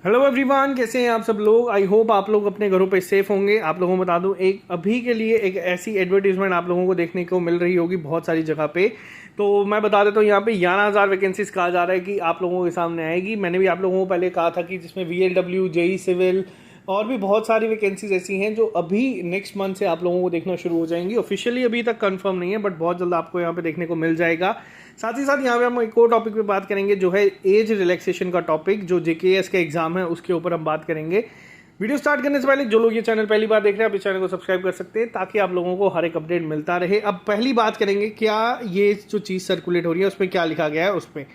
Hello everyone, कैसे हैं आप सब लोग। आई होप आप लोग अपने घरों पे सेफ होंगे। आप लोगों को बता दूं, एक अभी के लिए एक ऐसी एडवर्टीजमेंट आप लोगों को देखने को मिल रही होगी बहुत सारी जगह पे। तो मैं बता देता हूँ, यहाँ पे 11,000 वैकेंसीज कहा जा रहा है कि आप लोगों के सामने आएगी। मैंने भी आप लोगों को पहले कहा था कि जिसमें VLW, JEE सिविल और भी बहुत सारी वैकेंसीज ऐसी हैं जो अभी नेक्स्ट मंथ से आप लोगों को देखना शुरू हो जाएंगी। ऑफिशियली अभी तक कंफर्म नहीं है, बट बहुत जल्द आपको यहाँ पे देखने को मिल जाएगा। साथ ही साथ यहाँ पे हम एक और टॉपिक पे बात करेंगे, जो है एज रिलैक्सेशन का टॉपिक, जो JKS का एग्जाम है उसके ऊपर हम बात करेंगे। वीडियो स्टार्ट करने से पहले जो लोग ये चैनल पहली बार देख रहे हैं, आप इस चैनल को सब्सक्राइब कर सकते हैं ताकि आप लोगों को हर एक अपडेट मिलता रहे। अब पहली बात करेंगे, क्या ये जो चीज़ सर्कुलेट हो रही है उस पर क्या लिखा गया है उस पर।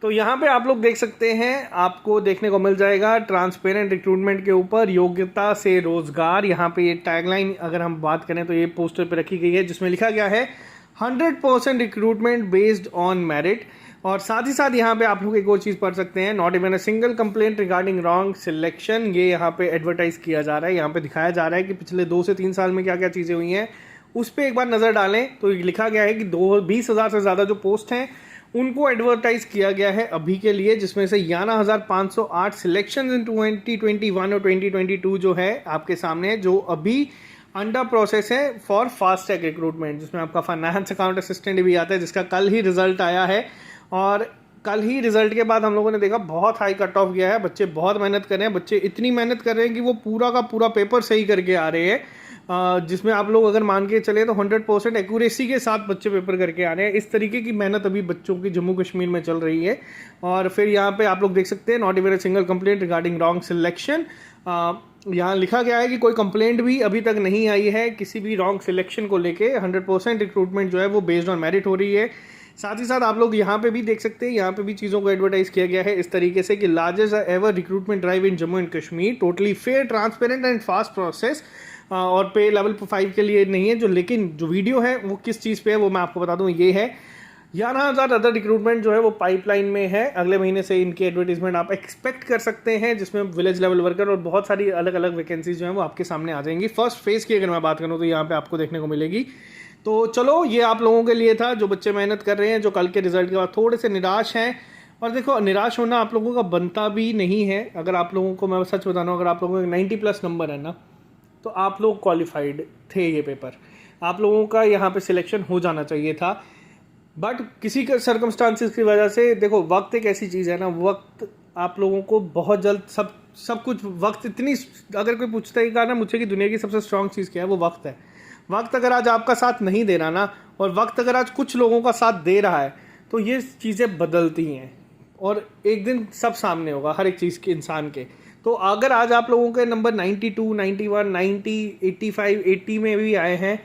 तो यहाँ पे आप लोग देख सकते हैं, आपको देखने को मिल जाएगा ट्रांसपेरेंट रिक्रूटमेंट के ऊपर योग्यता से रोजगार। यहाँ पे ये टैगलाइन अगर हम बात करें तो ये पोस्टर पे रखी गई है, जिसमें लिखा गया है 100% रिक्रूटमेंट बेस्ड ऑन मेरिट। और साथ ही साथ यहाँ पे आप लोग एक और चीज़ पढ़ सकते हैं, not even a single complaint regarding wrong selection. ये यहाँ पे एडवर्टाइज किया जा रहा है, यहाँ पे दिखाया जा रहा है कि पिछले 2 से 3 साल में क्या क्या चीज़ें हुई हैं, उस पर एक बार नज़र डालें। तो लिखा गया है कि 20,000 से ज़्यादा जो पोस्ट हैं उनको एडवर्टाइज किया गया है अभी के लिए, जिसमें से 11,508 सिलेक्शन इन 2021 और 2022 जो है आपके सामने है, जो अभी अंडर प्रोसेस है फॉर फास्ट ट्रैक रिक्रूटमेंट, जिसमें आपका फाइनेंस अकाउंट असिस्टेंट भी आता है, जिसका कल ही रिजल्ट आया है। और कल ही रिजल्ट के बाद हम लोगों ने देखा बहुत हाई कट ऑफ गया है। बच्चे बहुत मेहनत कर रहे हैं, बच्चे इतनी मेहनत कर रहे हैं कि वो पूरा का पूरा पेपर सही करके आ रहे हैं, जिसमें आप लोग अगर मान के चले तो 100% एक्यूरेसी के साथ बच्चे पेपर करके आ रहे हैं। इस तरीके की मेहनत अभी बच्चों की जम्मू कश्मीर में चल रही है। और फिर यहाँ पे आप लोग देख सकते हैं, not even a single complaint regarding wrong selection. यहाँ लिखा गया है कि कोई कंप्लेंट भी अभी तक नहीं आई है किसी भी रॉन्ग सिलेक्शन को लेके। 100% रिक्रूटमेंट जो है वो बेस्ड ऑन मेरिट हो रही है। साथ ही साथ आप लोग यहाँ पे भी देख सकते हैं, यहाँ पे भी चीज़ों को एडवर्टाइज किया गया है इस तरीके से कि largest ever recruitment drive in Jammu and Kashmir, totally fair, transparent and fast process. और पे लेवल 5 के लिए नहीं है जो, लेकिन जो वीडियो है वो किस चीज़ पे है वो मैं आपको बता दूं, ये है 11,000 अदर रिक्रूटमेंट जो है वो पाइपलाइन में है। अगले महीने से इनकी एडवर्टीजमेंट आप एक्सपेक्ट कर सकते हैं, जिसमें विलेज लेवल वर्कर और बहुत सारी अलग अलग वैकेंसीज जो है वो आपके सामने आ जाएंगी। फर्स्ट फेज़ की अगर मैं बात करूँ तो यहाँ पे आपको देखने को मिलेगी। तो चलो, ये आप लोगों के लिए था जो बच्चे मेहनत कर रहे हैं, जो कल के रिजल्ट के बाद थोड़े से निराश हैं। और देखो, निराश होना आप लोगों का बनता भी नहीं है। अगर आप लोगों को मैं सच बता रहा हूँ, अगर आप लोगों का 90+ नंबर है ना, तो आप लोग क्वालिफाइड थे। ये पेपर आप लोगों का यहाँ पे सिलेक्शन हो जाना चाहिए था, बट किसी के सर्कमस्टांसिस की वजह से, देखो वक्त एक ऐसी चीज़ है ना, वक्त आप लोगों को बहुत जल्द सब कुछ वक्त इतनी, अगर कोई पूछता ही कहा ना मुझसे कि दुनिया की सबसे स्ट्रांग चीज़ क्या है, वो वक्त है। वक्त अगर आज आपका साथ नहीं दे रहा ना, और वक्त अगर आज कुछ लोगों का साथ दे रहा है, तो ये चीज़ें बदलती हैं और एक दिन सब सामने होगा हर एक चीज़ के, इंसान के। तो अगर आज आप लोगों के नंबर 92, 91, 90, 85, 80 में भी आए हैं,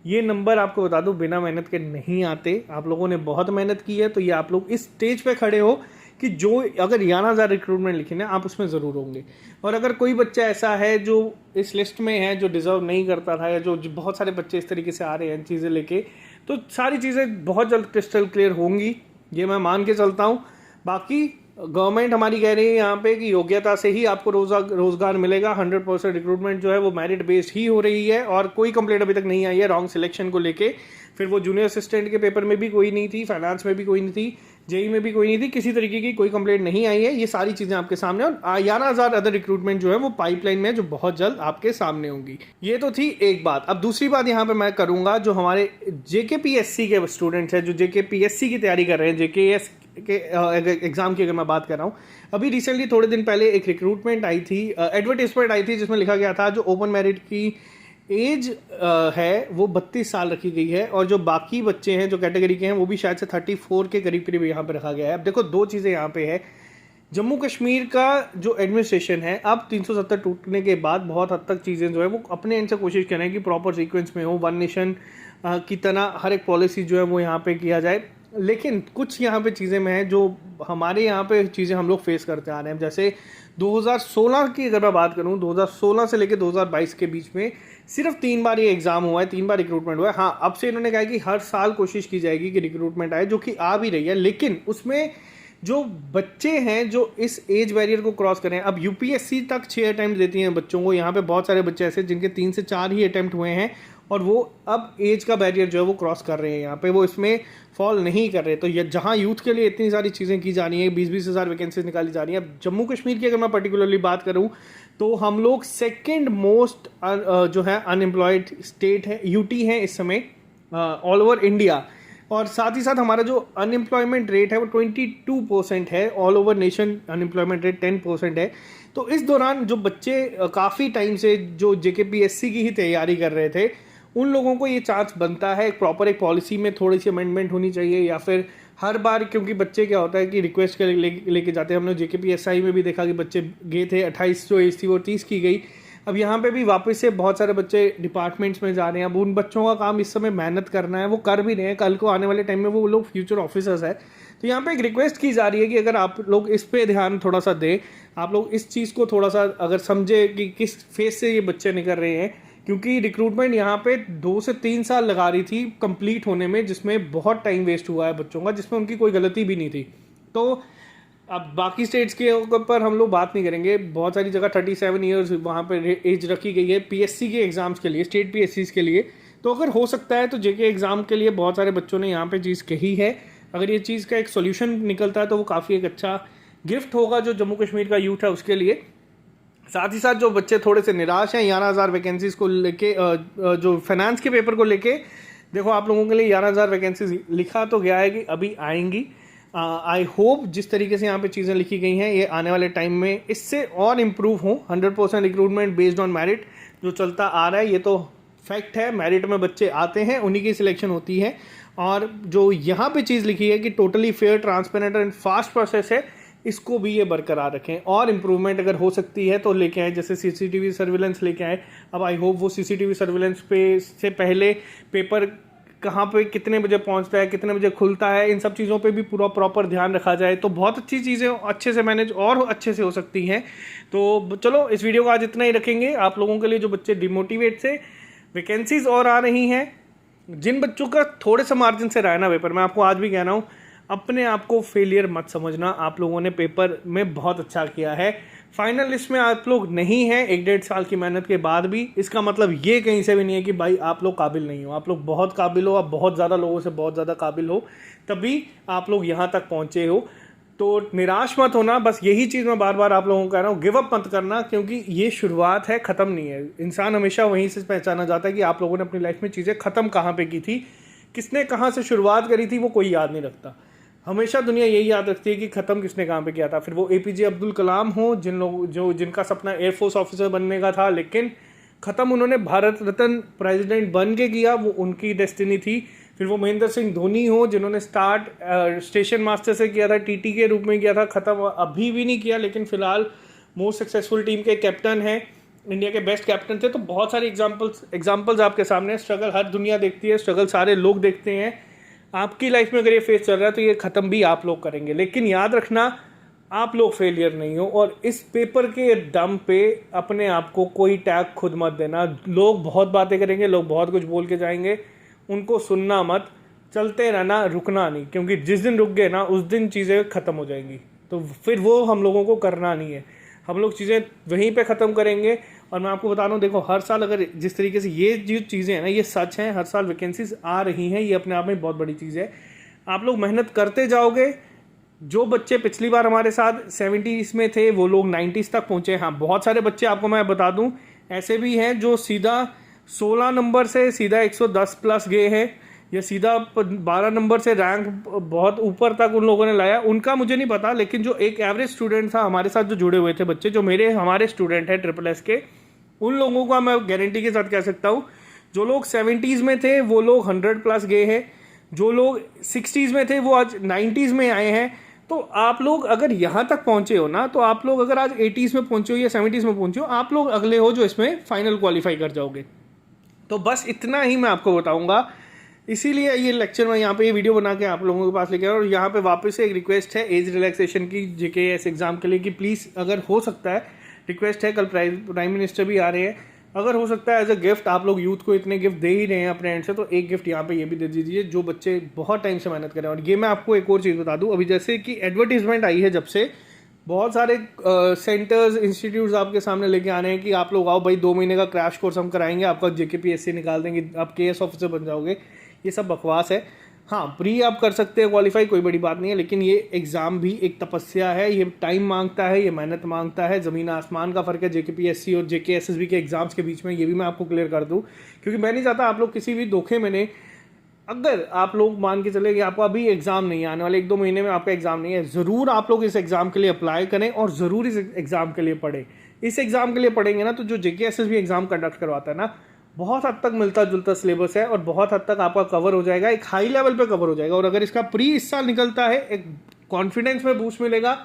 ये नंबर आपको बता दूं बिना मेहनत के नहीं आते। आप लोगों ने बहुत मेहनत की है, तो ये आप लोग इस स्टेज पे खड़े हो कि जो अगर 11,000 रिक्रूटमेंट लिखे ना, आप उसमें ज़रूर होंगे। और अगर कोई बच्चा ऐसा है जो इस लिस्ट में है, जो डिज़र्व नहीं करता था, या जो बहुत सारे बच्चे इस तरीके से आ रहे हैं चीज़ें लेके, तो सारी चीज़ें बहुत जल्द क्रिस्टल क्लियर होंगी, ये मैं मान के चलता हूँ। बाकी गवर्नमेंट हमारी कह रही है यहाँ पे कि योग्यता से ही आपको रोजगार मिलेगा। 100% रिक्रूटमेंट जो है वो मेरिट बेस्ड ही हो रही है, और कोई कंप्लेंट अभी तक नहीं आई है रॉन्ग सिलेक्शन को लेके। फिर वो जूनियर असिस्टेंट के पेपर में भी कोई नहीं थी, फाइनेंस में भी कोई नहीं थी, जेई में भी कोई नहीं थी, किसी तरीके की कोई कंप्लेंट नहीं आई है। ये सारी चीज़ें आपके सामने, और 11,000 अदर रिक्रूटमेंट जो है वो पाइपलाइन में, जो बहुत जल्द आपके सामने होंगी। ये तो थी एक बात। अब दूसरी बात यहाँ पे मैं करूँगा, जो हमारे JKPSC के स्टूडेंट्स हैं, जो JKPSC की तैयारी कर रहे हैं, JKS के एग्जाम की अगर मैं बात कर रहा हूँ, अभी रिसेंटली थोड़े दिन पहले एक रिक्रूटमेंट आई थी, एडवर्टाइजमेंट आई थी, जिसमें लिखा गया था जो ओपन मेरिट की एज है वो 32 साल रखी गई है, और जो बाकी बच्चे हैं जो कैटेगरी के हैं वो भी शायद से 34 के करीब करीब यहाँ पे रखा गया है। अब देखो, 2 चीज़ें यहाँ पे है। जम्मू कश्मीर का जो एडमिनिस्ट्रेशन है, अब 370 टूटने के बाद बहुत हद तक चीज़ें जो है वो अपने एंड से कोशिश करें कि प्रॉपर सीक्वेंस में हो, वन नेशन की तरह हर एक पॉलिसी जो है वो यहाँ पे किया जाए। लेकिन कुछ यहाँ पे चीज़ें में है जो हमारे यहाँ पे चीज़ें हम लोग फेस करते आ रहे हैं। जैसे 2016 की अगर मैं बात करूँ, 2016 से लेकर 2022 के बीच में सिर्फ 3 बार ये एग्ज़ाम हुआ है, 3 बार रिक्रूटमेंट हुआ है। हाँ, अब से इन्होंने कहा कि हर साल कोशिश की जाएगी कि रिक्रूटमेंट आए, जो कि आ भी रही है, लेकिन उसमें जो बच्चे हैं जो इस एज बैरियर को क्रॉस करें, अब UPSC तक 6 अटैम्प्ट देती हैं बच्चों को। यहाँ पे बहुत सारे बच्चे ऐसे जिनके 3 से 4 ही अटैम्प्ट हुए हैं, और वो अब एज का बैरियर जो है वो क्रॉस कर रहे हैं यहाँ पे, वो इसमें फॉल नहीं कर रहे। तो ये जहाँ यूथ के लिए इतनी सारी चीज़ें की जा रही हैं, 20-20 हज़ार वैकेंसीज निकाली जा रही हैं। अब जम्मू कश्मीर की अगर मैं पर्टिकुलरली बात करूँ तो हम लोग सेकेंड मोस्ट जो है अनएम्प्लॉयड स्टेट है, यूटी है इस समय ऑल ओवर इंडिया। और साथ ही साथ हमारा जो अनएम्प्लॉयमेंट रेट है वो 22% है, all over nation unemployment rate 10% है। तो इस दौरान जो बच्चे काफ़ी टाइम से जो जेकेपीएससी की ही तैयारी कर रहे थे, उन लोगों को ये चांस बनता है। एक पॉलिसी में थोड़ी सी अमेंडमेंट होनी चाहिए, या फिर हर बार, क्योंकि बच्चे क्या होता है कि रिक्वेस्ट के लेके जाते हैं। हमने जेकेपीएसआई में भी देखा कि बच्चे गए थे, 28 जो एज थी वो 30 की गई। अब यहाँ पे भी वापस से बहुत सारे बच्चे डिपार्टमेंट्स में जा रहे हैं। अब उन बच्चों का काम इस समय मेहनत करना है, वो कर भी रहे हैं, कल को आने वाले टाइम में वो लोग फ्यूचर ऑफिसर्स है। तो यहाँ पे एक रिक्वेस्ट की जा रही है कि अगर आप लोग इस पे ध्यान थोड़ा सा दें, आप लोग इस चीज़ को थोड़ा सा अगर समझे कि किस फेस से ये बच्चे निकल रहे हैं, क्योंकि रिक्रूटमेंट यहाँ पे 2 से 3 साल लगा रही थी कंप्लीट होने में, जिसमें बहुत टाइम वेस्ट हुआ है बच्चों का, जिसमें उनकी कोई गलती भी नहीं थी। तो अब बाकी स्टेट्स के ऊपर हम लोग बात नहीं करेंगे, बहुत सारी जगह 37 ईयर्स वहाँ पर एज रखी गई है पीएससी के एग्ज़ाम्स के लिए, स्टेट पीएससीज के लिए। तो अगर हो सकता है तो जेके एग्ज़ाम के लिए बहुत सारे बच्चों ने यहाँ पे चीज़ कही है। अगर ये चीज़ का एक सोल्यूशन निकलता है तो वो काफ़ी एक अच्छा गिफ्ट होगा जो जम्मू कश्मीर का यूथ है उसके लिए। साथ ही साथ जो बच्चे थोड़े से निराश हैं 11,000 वैकेंसीज़ को लेके, जो फाइनेंस के पेपर को लेके, देखो आप लोगों के लिए 11,000 वैकेंसीज लिखा तो गया है कि अभी आएंगी। आई होप जिस तरीके से यहाँ पे चीज़ें लिखी गई हैं ये आने वाले टाइम में इससे और इम्प्रूव हो। 100% रिक्रूटमेंट बेस्ड ऑन मेरिट जो चलता आ रहा है, ये तो फैक्ट है। मेरिट में बच्चे आते हैं, उन्हीं की सिलेक्शन होती है। और जो यहाँ पे चीज़ लिखी है कि totally fair, transparent and fast process है, इसको भी ये बरकरार रखें। और इम्प्रूवमेंट अगर हो सकती है तो लेके आए, जैसे सीसीटीवी सर्विलेंस लेके आए। अब आई होप वो सीसीटीवी सर्विलेंस पे से पहले पेपर कहाँ पे कितने बजे पहुँचता है, कितने बजे खुलता है, इन सब चीज़ों पे भी पूरा प्रॉपर ध्यान रखा जाए तो बहुत अच्छी चीज़ें अच्छे से मैनेज और अच्छे से हो सकती हैं। तो चलो इस वीडियो को आज इतना ही रखेंगे। आप लोगों के लिए जो बच्चे डिमोटिवेट से, वैकेंसीज और आ रही हैं, जिन बच्चों का थोड़े से मार्जिन से रहा है ना पेपर, मैं आपको आज भी कह रहा हूँ अपने आप को फेलियर मत समझना। आप लोगों ने पेपर में बहुत अच्छा किया है, फाइनल लिस्ट में आप लोग नहीं हैं 1-1.5 साल की मेहनत के बाद भी। इसका मतलब ये कहीं से भी नहीं है कि भाई आप लोग काबिल नहीं हो। आप लोग बहुत काबिल हो, आप बहुत ज़्यादा लोगों से बहुत ज़्यादा काबिल हो, तभी आप लोग यहाँ तक पहुँचे हो। तो निराश मत होना, बस यही चीज़ मैं बार बार आप लोगों को कह रहा हूँ, गिव अप मत करना, क्योंकि ये शुरुआत है, ख़त्म नहीं है। इंसान हमेशा वहीं से पहचाना जाता है कि आप लोगों ने अपनी लाइफ में चीज़ें ख़त्म कहाँ पे की थी, किसने कहाँ से शुरुआत करी थी, वो कोई याद नहीं रखता। हमेशा दुनिया यही याद रखती है कि ख़त्म किसने कहाँ पे किया था। फिर वो एपीजे अब्दुल कलाम हो, जिनका सपना एयरफोर्स ऑफिसर बनने का था, लेकिन ख़त्म उन्होंने भारत रत्न प्रेसिडेंट बन के किया, वो उनकी डेस्टिनी थी। फिर वो महेंद्र सिंह धोनी हो, जिन्होंने स्टार्ट स्टेशन मास्टर से किया था, टीटी के रूप में किया था, ख़त्म अभी भी नहीं किया, लेकिन फ़िलहाल मोस्ट सक्सेसफुल टीम के कैप्टन हैं, इंडिया के बेस्ट कैप्टन थे। तो बहुत सारी एग्जाम्पल्स आपके सामने। स्ट्रगल हर दुनिया देखती है, स्ट्रगल सारे लोग देखते हैं। आपकी लाइफ में अगर ये फेस चल रहा है तो ये ख़त्म भी आप लोग करेंगे, लेकिन याद रखना आप लोग फेलियर नहीं हो। और इस पेपर के दम पे अपने आप को कोई टैग खुद मत देना। लोग बहुत बातें करेंगे, लोग बहुत कुछ बोल के जाएंगे, उनको सुनना मत, चलते रहना, रुकना नहीं, क्योंकि जिस दिन रुक गए ना उस दिन चीज़ें ख़त्म हो जाएंगी। तो फिर वो हम लोगों को करना नहीं है, हम लोग चीज़ें वहीं पे ख़त्म करेंगे। और मैं आपको बता रहा हूँ, देखो हर साल अगर जिस तरीके से ये जो चीज़ें हैं ना, ये सच हैं, हर साल वैकेंसीज आ रही हैं, ये अपने आप में बहुत बड़ी चीज़ है। आप लोग मेहनत करते जाओगे। जो बच्चे पिछली बार हमारे साथ 70s में थे वो लोग 90s तक पहुँचे। हाँ, बहुत सारे बच्चे आपको मैं बता दूँ ऐसे भी हैं जो सीधा 16 नंबर से सीधा 110 प्लस गए हैं, या सीधा 12 नंबर से रैंक बहुत ऊपर तक उन लोगों ने लाया। उनका मुझे नहीं पता, लेकिन जो एक एवरेज स्टूडेंट था हमारे साथ जो जुड़े हुए थे बच्चे, जो हमारे स्टूडेंट हैं SSS के, उन लोगों का मैं गारंटी के साथ कह सकता हूँ, जो लोग 70s में थे वो लोग 100 प्लस गए हैं, जो लोग 60s में थे वो आज 90s में आए हैं। तो आप लोग अगर यहाँ तक पहुँचे हो ना, तो आप लोग अगर आज 80s में पहुँचे हो या 70s में पहुँचे हो, आप लोग अगले हो जो इसमें फाइनल क्वालिफाई कर जाओगे। तो बस इतना ही मैं आपको बताऊँगा, इसीलिए ये लेक्चर में यहाँ पे ये वीडियो बना के आप लोगों के पास लेके आया। और यहाँ पे वापस से एक रिक्वेस्ट है एज रिलैक्सेशन की JKS एग्ज़ाम के लिए कि प्लीज़ अगर हो सकता है, रिक्वेस्ट है, कल प्राइम मिनिस्टर भी आ रहे हैं, अगर हो सकता है एज अ गिफ्ट, आप लोग यूथ को इतने गिफ्ट दे ही रहे हैं अपने एंड से, तो एक गिफ्ट यहाँ पे ये भी दे दीजिए जो बच्चे बहुत टाइम से मेहनत करें। और ये मैं आपको एक और चीज़ बता दूँ, अभी जैसे कि एडवर्टीजमेंट आई है जब से, बहुत सारे सेंटर्स इंस्टीट्यूट्स आपके सामने लेके आने हैं कि आप लोग आओ भाई 2 महीने का क्रैश कोर्स हम कराएंगे, आपका JKPSC निकाल देंगे, आप KS ऑफिसर बन जाओगे। ये सब बकवास है। हाँ, प्री आप कर सकते हैं क्वालिफाई, कोई बड़ी बात नहीं है, लेकिन ये एग्ज़ाम भी एक तपस्या है, ये टाइम मांगता है, ये मेहनत मांगता है। ज़मीन आसमान का फ़र्क है JKPSC और JKSSB के एग्ज़ाम्स के बीच में, ये भी मैं आपको क्लियर कर दूँ, क्योंकि मैं नहीं चाहता आप लोग किसी भी धोखे में नहीं। अगर आप लोग मान के चले कि आपका अभी एग्ज़ाम नहीं आने वाले 1-2 महीने में आपका एग्ज़ाम नहीं है, ज़रूर आप लोग इस एग्ज़ाम के लिए अप्लाई करें और ज़रूर इस एग्ज़ाम के लिए पढ़ें। इस एग्ज़ाम के लिए पढ़ेंगे ना तो जो JKSSB एग्ज़ाम कंडक्ट करवाता है ना, बहुत हद तक मिलता जुलता सिलेबस है और बहुत हद तक आपका कवर हो जाएगा, एक हाई लेवल पे कवर हो जाएगा। और अगर इसका प्री इस साल निकलता है, एक कॉन्फिडेंस में बूस्ट मिलेगा,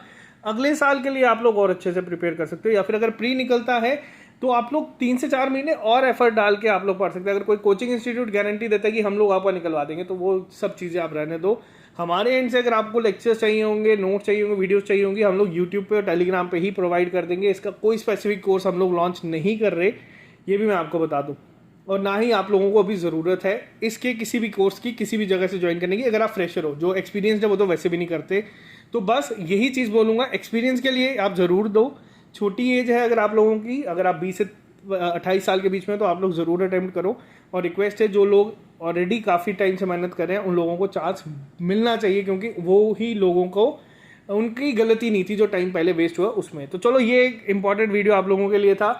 अगले साल के लिए आप लोग और अच्छे से प्रिपेयर कर सकते हो। या फिर अगर प्री निकलता है तो आप लोग 3 से 4 महीने और एफर्ट डाल के आप लोग पढ़ सकते हैं। अगर कोई कोचिंग इंस्टीट्यूट गारंटी देता है कि हम लोग आपका निकलवा देंगे, तो वो सब चीज़ें आप रहने दो। हमारे एंड से अगर आपको लेक्चर्स चाहिए होंगे, नोट्स चाहिए होंगे, वीडियोस चाहिए होंगी, हम लोग यूट्यूब पे और टेलीग्राम पे ही प्रोवाइड कर देंगे। इसका कोई स्पेसिफिक कोर्स हम लोग लॉन्च नहीं कर रहे, ये भी मैं आपको बता दूँ। और ना ही आप लोगों को अभी ज़रूरत है इसके किसी भी कोर्स की, किसी भी जगह से ज्वाइन करने की। अगर आप फ्रेशर हो, जो एक्सपीरियंस है वो तो वैसे भी नहीं करते, तो बस यही चीज़ बोलूँगा, एक्सपीरियंस के लिए आप ज़रूर दो। छोटी एज है अगर आप लोगों की, अगर आप 20 से 28 साल के बीच में, तो आप लोग ज़रूर अटेम्प्ट करो। और रिक्वेस्ट है, जो लोग ऑलरेडी काफ़ी टाइम से मेहनत कर रहे हैं उन लोगों को चांस मिलना चाहिए, क्योंकि वो ही लोगों को, उनकी गलती नहीं थी जो टाइम पहले वेस्ट हुआ उसमें। तो चलो, ये एक इम्पॉर्टेंट वीडियो आप लोगों के लिए था।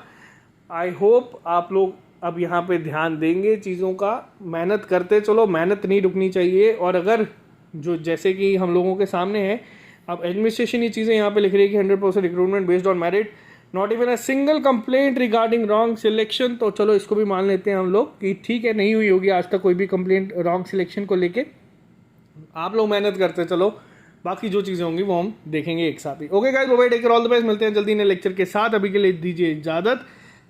आई होप आप लोग अब यहाँ पे ध्यान देंगे चीज़ों का, मेहनत करते चलो, मेहनत नहीं रुकनी चाहिए। और अगर जो जैसे कि हम लोगों के सामने है, अब एडमिनिस्ट्रेशन ये चीज़ें यहाँ पे लिख रही है कि 100% recruitment based on merit, not even a single complaint regarding wrong selection. तो चलो, इसको भी मान लेते हैं हम लोग कि ठीक है, नहीं हुई होगी आज तक कोई भी कंप्लेंट रॉन्ग सिलेक्शन को लेके। आप लोग मेहनत करते चलो, बाकी जो चीज़ें होंगी वो हम देखेंगे एक साथ ही। Okay guys, bye bye, take care, all the best. मिलते हैं जल्दी नए लेक्चर के साथ, अभी के लिए दीजिए इजाज़त।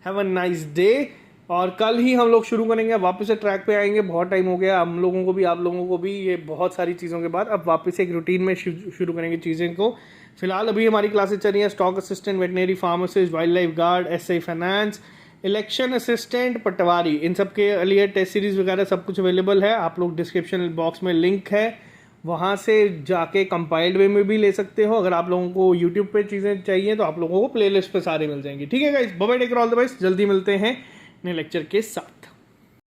Have a nice day. और कल ही हम लोग शुरू करेंगे, वापस से ट्रैक पे आएंगे। बहुत टाइम हो गया हम लोगों को भी, आप लोगों को भी, ये बहुत सारी चीज़ों के बाद अब वापस एक रूटीन में शुरू करेंगे चीज़ें को। फिलहाल अभी हमारी क्लासेस चल रही हैं stock assistant, veterinary pharmacist, wildlife guard, SI finance, election assistant, patwari, इन सब के लिए टेस्ट सीरीज़ वगैरह सब कुछ अवेलेबल है। आप लोग डिस्क्रिप्शन बॉक्स में लिंक है, वहाँ से जाके कंपाइल्ड वे में भी ले सकते हो। अगर आप लोगों को यूट्यूब पे चीज़ें चाहिए तो आप लोगों को प्लेलिस्ट पे सारे मिल जाएंगे। ठीक है guys, bye bye, take care, all the best. जल्दी मिलते हैं नए लेक्चर के साथ।